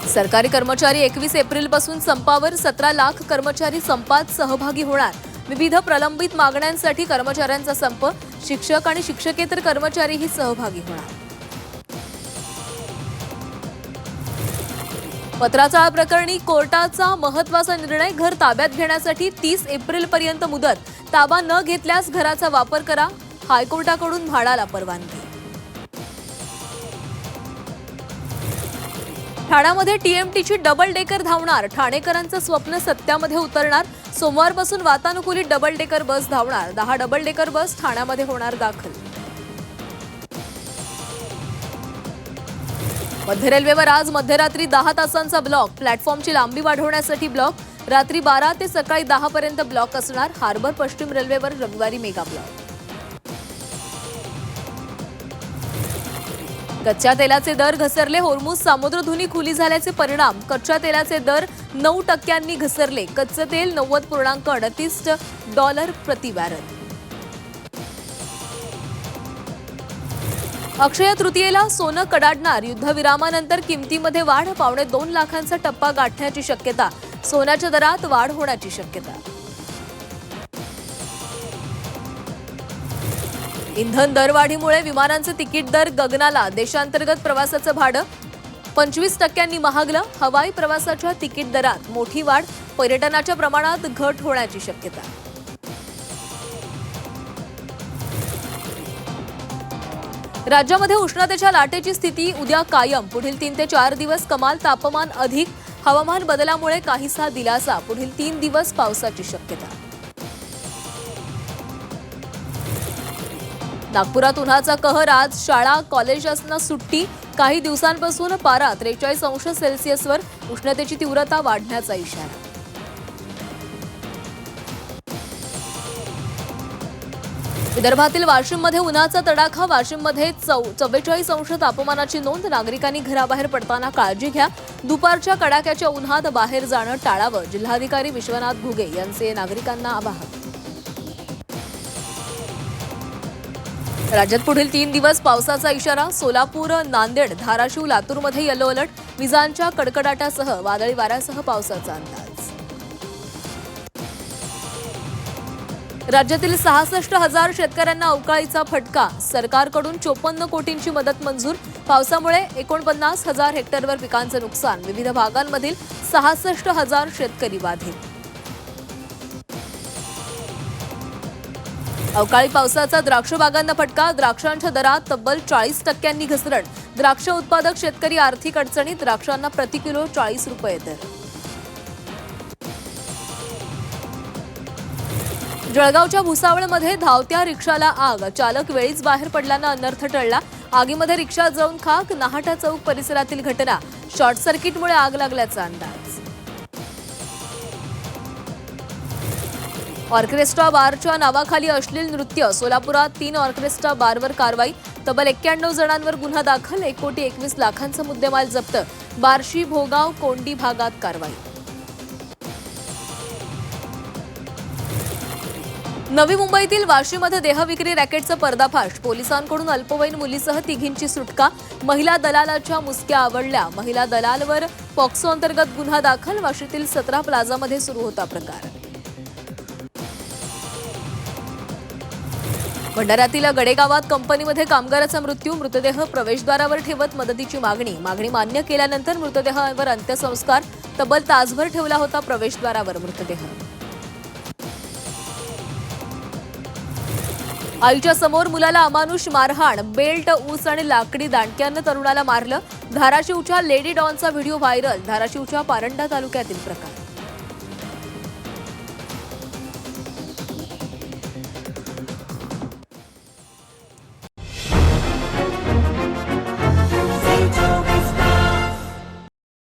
सरकारी कर्मचारी 21 एप्रिलपासून संपावर 17 लाख कर्मचारी संपात सहभागी होणार। विविध प्रलंबित मागण्यांसाठी कर्मचाऱ्यांचा संप, शिक्षक आणि शिक्षकेतर कर्मचारीही सहभागी होणार। पत्राचाळ प्रकरणी कोर्टाचा महत्त्वाचा निर्णय, घर ताब्यात घेण्यासाठी 30 एप्रिलपर्यंत मुदत, ताबा न घेतल्यास घराचा वापर करा, हायकोर्टाकडून म्हाडाला परवानगी। ठाण्यामध्ये टीएमटीची डबल डेकर धावणार, ठाणेकरांचं स्वप्न सत्यामध्ये उतरणार। सोमवारपासून वातानुकूलित डबल डेकर बस धावणार, 10 डबल डेकर बस ठाण्यामध्ये होणार दाखल। मध्य रेल्वेवर आज मध्यरात्री 10 तासांचा ब्लॉक, प्लॅटफॉर्मची लांबी वाढवण्यासाठी ब्लॉक, रात्री 12 ते सकाळी 10 पर्यंत ब्लॉक असणार। हार्बर पश्चिम रेल्वेवर रविवारी मेगा ब्लॉक। कच्च्या तेलाचे दर घसरले, होर्मुझ सामुद्रधुनी खुली झाल्याचे परिणाम, कच्च्या तेलाचे दर 9% घसरले, कच्चे तेल $90.38 प्रति बॅरल। अक्षय तृतीयेला सोनं कडाडणार, युद्धविरामानंतर किमतीमध्ये वाढ, 2.25 लाखांचा टप्पा गाठण्याची शक्यता, सोन्याच्या दरात वाढ होण्याची शक्यता। इंधन दरवाढीमुळे विमानांचे तिकीट दर गगनाला, देशांतर्गत प्रवासाचं भाडं 25% महागलं, हवाई प्रवासाच्या तिकीट दरात मोठी वाढ, पर्यटनाच्या प्रमाणात घट होण्याची शक्यता। राज्यामध्ये उष्णतेच्या लाटेची स्थिती उद्या कायम, पुढील 3 ते 4 दिवस कमाल तापमान अधिक, हवामान बदलामुळे काहीसा दिलासा, पुढील 3 दिवस पावसाची शक्यता। नागपुरात उन्हाचा कहर, आज शाळा कॉलेजांना सुट्टी, काही दिवसांपासून पारा 43 अंश सेल्सिअसवर, उष्णतेची तीव्रता वाढण्याचा इशारा। विदर्भातील वाशिममध्ये उन्हाचा तडाखा, वाशिममध्ये 44 अंश तापमानाची नोंद, नागरिकांनी घराबाहेर पडताना काळजी घ्या, दुपारच्या कडाक्याच्या उन्हात बाहेर जाणं टाळावं, जिल्हाधिकारी विश्वनाथ घुगे यांचे नागरिकांना आवाहन। राज्यात पुढील 3 दिवस पावसाचा इशारा, सोलापूर, नांदेड, धाराशिव, लातूरमध्ये येलो अलर्ट, विजांच्या कडकडाटासह वादळी वाऱ्यासह पावसाचा अंदाज। राज्यातील 66,000 शेतकऱ्यांना अवकाळीचा फटका, सरकारकडून 54 कोटींची मदत मंजूर, पावसामुळे 49,000 हेक्टरवर पिकांचं नुकसान, विविध भागांमधील 66,000 शेतकरी बाधित। अवकाळी पावसाचा द्राक्ष बागांना फटका, द्राक्षांच्या दरात तब्बल 40% घसरण, द्राक्ष उत्पादक शेतकरी आर्थिक अडचणीत, द्राक्षांना प्रति किलो 40 रुपये दर। जळगावच्या भुसावळमध्ये धावत्या रिक्षाला आग, चालक वेळीच बाहेर पडल्यानं अनर्थ टळला, आगीमध्ये रिक्षा जळून खाक, नाहाटा चौक परिसरातील घटना, शॉर्ट सर्किटमुळे आग लागल्याचा अंदाज। ऑर्केस्ट्रा बारच्या नावाखाली अश्लील नृत्य, सोलापुरात 3 ऑर्केस्ट्रा बारवर कारवाई, तब्बल 91 जणांवर गुन्हा दाखल, 1,21,00,000चा मुद्देमाल जप्त, बार्शी, भोगाव, कोंडी भागात कारवाई। नवी मुंबईतील वाशीमध्ये देहविक्री रॅकेटचा पर्दाफाश, पोलिसांकडून अल्पवयीन मुलीसह 3घींची सुटका, महिला दलालाच्या मुसक्या आवळल्या, महिला दलालवर पॉक्सो अंतर्गत गुन्हा दाखल, वाशीतील 17 प्लाझामध्ये सुरू होता प्रकार। भंडाऱ्यातील गडेगावात कंपनीमध्ये कामगाराचा मृत्यू, मृतदेह प्रवेशद्वारावर ठेवत मदतीची मागणी मान्य केल्यानंतर मृतदेहावर अंत्यसंस्कार, तब्बल तासभर ठेवला होता प्रवेशद्वारावर मृतदेह। आईच्या समोर मुलाला अमानुष मारहाण, बेल्ट, ऊस आणि लाकडी दांडक्यानं तरुणाला मारलं, धाराशिवच्या लेडी डॉनचा व्हिडिओ व्हायरल, धाराशिवच्या पारंडा तालुक्यातील प्रकार।